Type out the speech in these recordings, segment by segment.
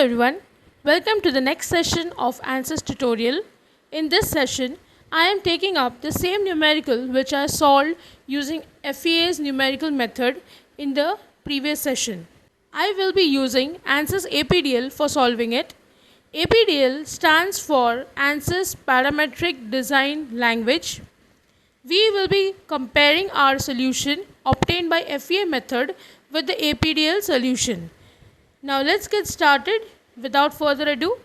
everyone, welcome to the next session of Answers tutorial. In this session, I am taking up the same numerical which I solved using FEA's numerical method in the previous session. I will be using Answers APDL for solving it. APDL stands for Answers Parametric Design Language. We will be comparing our solution obtained by FEA method with the APDL solution. Now let's get started without further ado.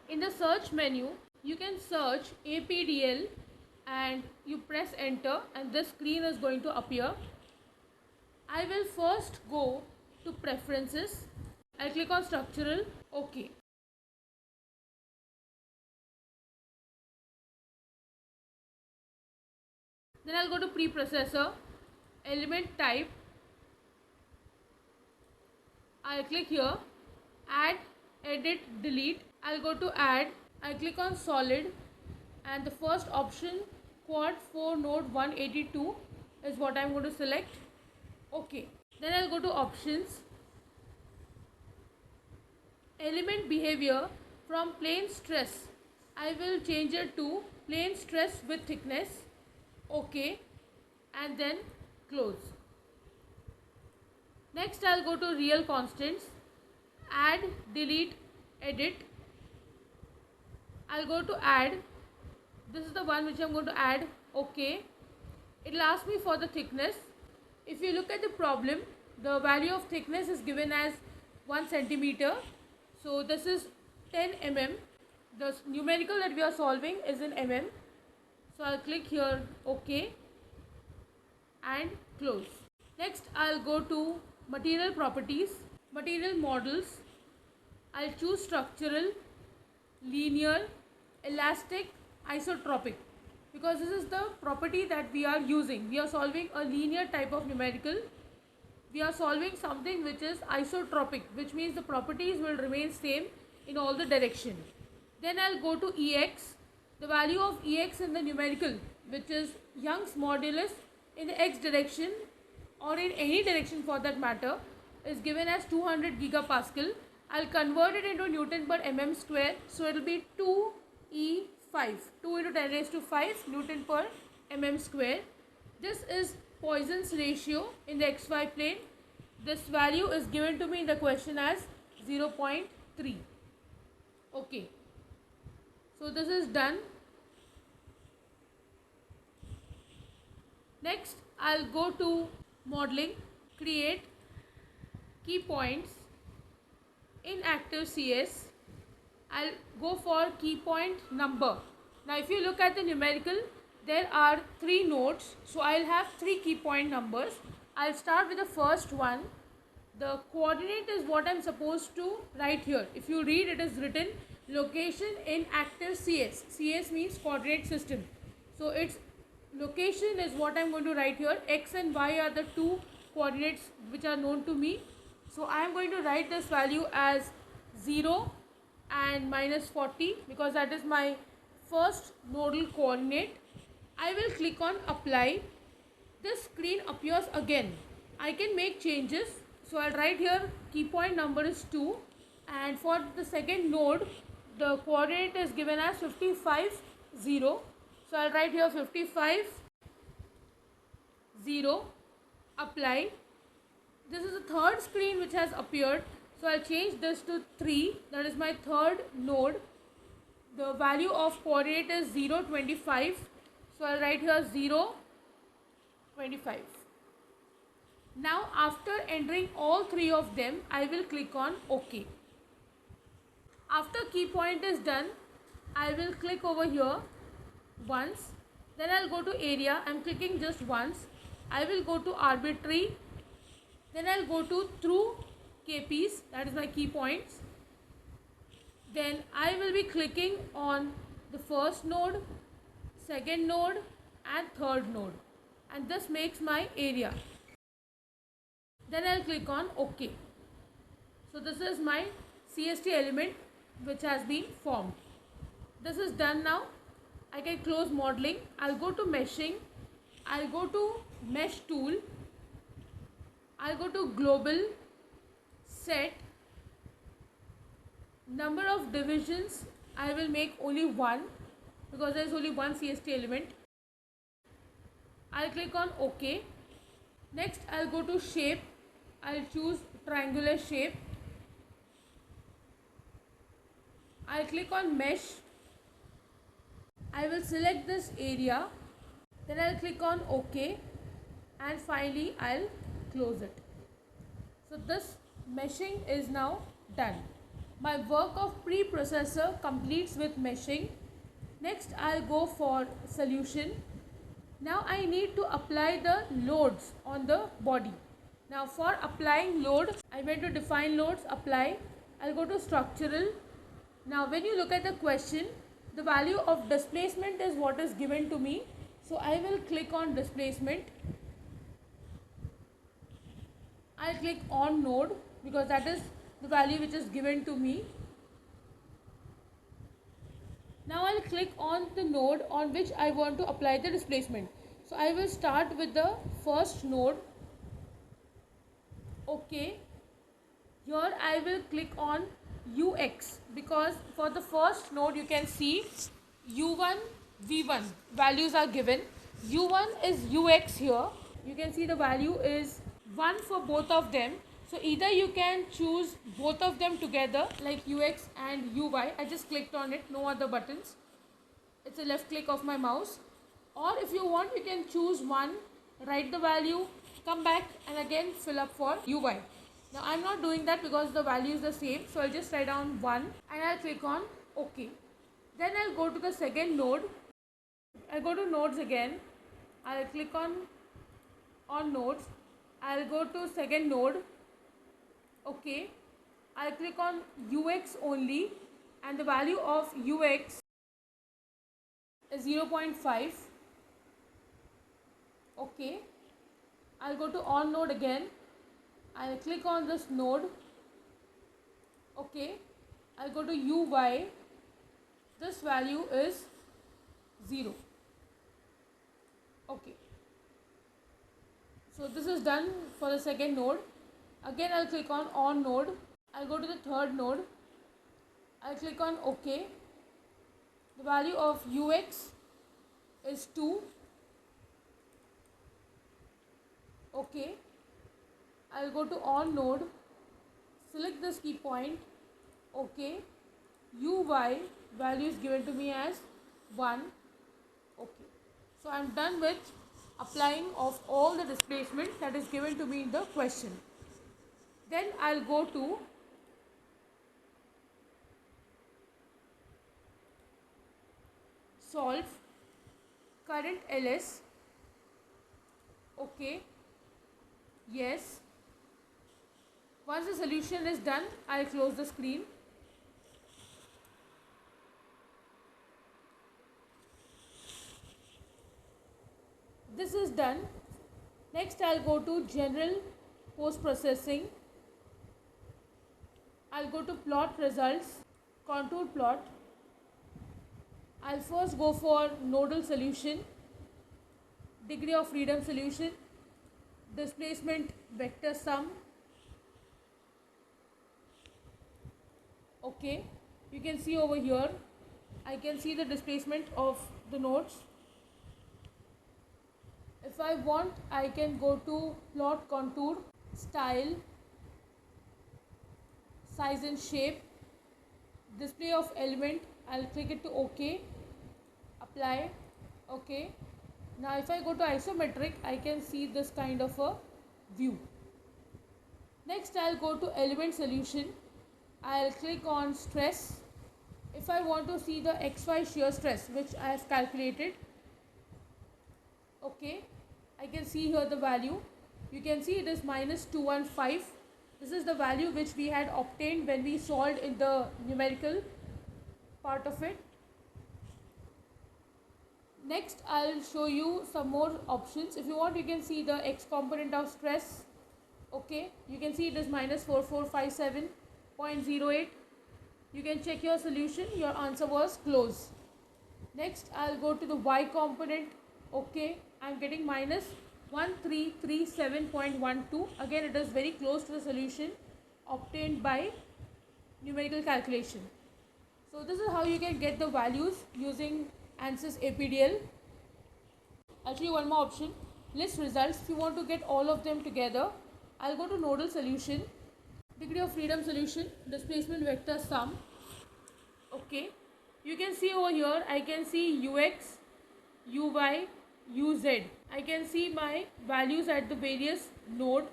In the search menu, you can search APDL and you press enter and this screen is going to appear. I will first go to preferences. I'll click on structural, OK. Then I'll go to preprocessor, element type. I'll click here, add, edit, delete. I'll go to add. I'll click on solid and the first option quad 4 node 182 is what I'm going to select. OK. Then I'll go to options. Element behavior from plain stress. I will change it to plain stress with thickness. OK. And then close. Next I'll go to real constants, add, delete, edit. I'll go to add. This is the one which I'm going to add. OK. It will ask me for the thickness. If you look at the problem, the value of thickness is given as 1 centimeter. So this is 10 mm. The numerical that we are solving is in mm. So I'll click here OK and close. Next I'll go to material properties, material models. I'll choose structural, linear, elastic, isotropic because this is the property that we are using. We are solving a linear type of numerical. We are solving something which is isotropic, which means the properties will remain same in all the direction. Then I'll go to EX, the value of EX in the numerical, which is Young's modulus in the X direction or in any direction for that matter, is given as 200 gigapascal. I'll convert it into Newton per mm square, so it will be 2E5, 2 into 10 raised to 5 Newton per mm square. This is Poisson's ratio in the xy plane. This value is given to me in the question as 0.3. Okay. So this is done. Next, I'll go to modeling, create key points. In active CS, I'll go for key point number. Now if you look at the numerical, there are 3 nodes, so I'll have 3 key point numbers. I'll start with the first one. The coordinate is what I'm supposed to write here. If you read, it is written location in active CS. CS means coordinate system. So its location is what I'm going to write here. X and Y are the 2 coordinates which are known to me. So I am going to write this value as 0 and minus 40 because that is my first nodal coordinate. I will click on apply. This screen appears again. I can make changes. So I'll write here key point number is 2 and for the second node the coordinate is given as 55 0. So I'll write here 55 0, apply. This is the third screen which has appeared. So I'll change this to 3, that is my third node. The value of coordinate is 0 25. So I'll write here 0 25. Now after entering all 3 of them, I will click on OK. After key point is done, I will click over here once. Then I'll go to area. I'm clicking just once. I will go to arbitrary. Then I'll go to through KPs, that is my key points. Then I will be clicking on the first node, second node and third node. And this makes my area. Then I'll click on OK. So this is my CST element which has been formed. This is done now. I can close modeling. I'll go to meshing. I'll go to mesh tool. I'll go to global, set, Number of divisions, I will make only one because there is only one CST element. I'll click on OK. Next I'll go to shape. I'll choose triangular shape. I'll click on mesh. I will select this area. Then I'll click on OK. And finally I'll close it. So this meshing is now done. My work of preprocessor completes with meshing. Next I'll go for solution. Now I need to apply the loads on the body. Now for applying load, I went to define loads, apply. I'll go to structural. Now when you look at the question, the value of displacement is what is given to me. So I will click on displacement. I'll click on node because that is the value which is given to me. Now I'll click on the node on which I want to apply the displacement. So I will start with the first node. OK. Here I will click on UX because for the first node you can see U1, V1 values are given. U1 is UX here. You can see the value is 1 for both of them. So either you can choose both of them together like UX and UY. I just clicked on it, no other buttons. It's a left click of my mouse. Or if you want, you can choose one, write the value, come back and again fill up for UY. Now I'm not doing that because the value is the same. So I'll just write down 1 and I'll click on OK. Then I'll go to the second node. I'll go to nodes again. I'll click on nodes. I'll go to second node. OK. I'll click on UX only and the value of UX is 0.5. OK. I'll go to on node again. I'll click on this node. OK. I'll go to UY. This value is 0. OK. So this is done for the second node. Again I'll click on node. I'll go to the third node. I'll click on OK. The value of UX is 2. OK. I'll go to on node. Select this key point. OK. UY value is given to me as 1. OK. So I'm done with applying of all the displacement that is given to me in the question. Then I'll go to solve current LS. OK. Yes. Once the solution is done, I'll close the screen. This is done. Next I'll go to general post processing. I'll go to plot results, contour plot. I'll first go for nodal solution, degree of freedom solution, displacement vector sum. OK. You can see over here, I can see the displacement of the nodes. If I want, I can go to plot contour, style, size and shape, display of element. I'll click it to OK, apply, OK. Now if I go to isometric, I can see this kind of a view. Next I'll go to element solution. I'll click on stress. If I want to see the XY shear stress which I have calculated, OK, I can see here the value. You can see it is minus 215. This is the value which we had obtained when we solved in the numerical part of it. Next I'll show you some more options. If you want, you can see the X component of stress. OK, you can see it is minus 4457.08. You can check your solution. Your answer was close. Next I'll go to the Y component. OK, I'm getting minus 1337.12. Again, it is very close to the solution obtained by numerical calculation. So this is how you can get the values using ANSYS APDL. I'll show you one more option, list results. If you want to get all of them together, I'll go to nodal solution, degree of freedom solution, displacement vector sum. Okay, you can see over here, I can see ux, uy, uz. I can see my values at the various node.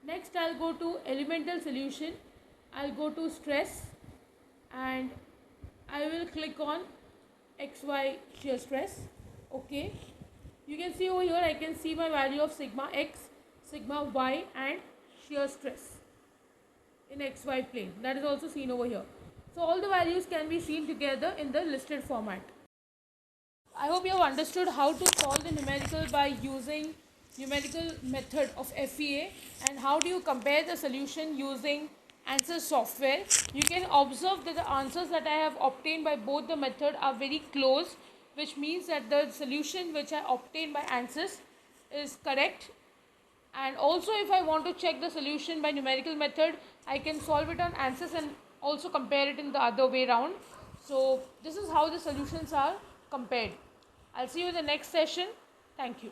Next I'll go to elemental solution, I'll go to stress and I will click on xy shear stress. Okay, you can see over here I can see my value of sigma x, sigma y and shear stress in xy plane. That is also seen over here. So all the values can be seen together in the listed format. I hope you have understood how to solve the numerical by using numerical method of FEA and how do you compare the solution using ANSYS software. You can observe that the answers that I have obtained by both the method are very close, which means that the solution which I obtained by ANSYS is correct. And also if I want to check the solution by numerical method, I can solve it on ANSYS and also compare it in the other way round. So this is how the solutions are compared. I'll see you in the next session. Thank you.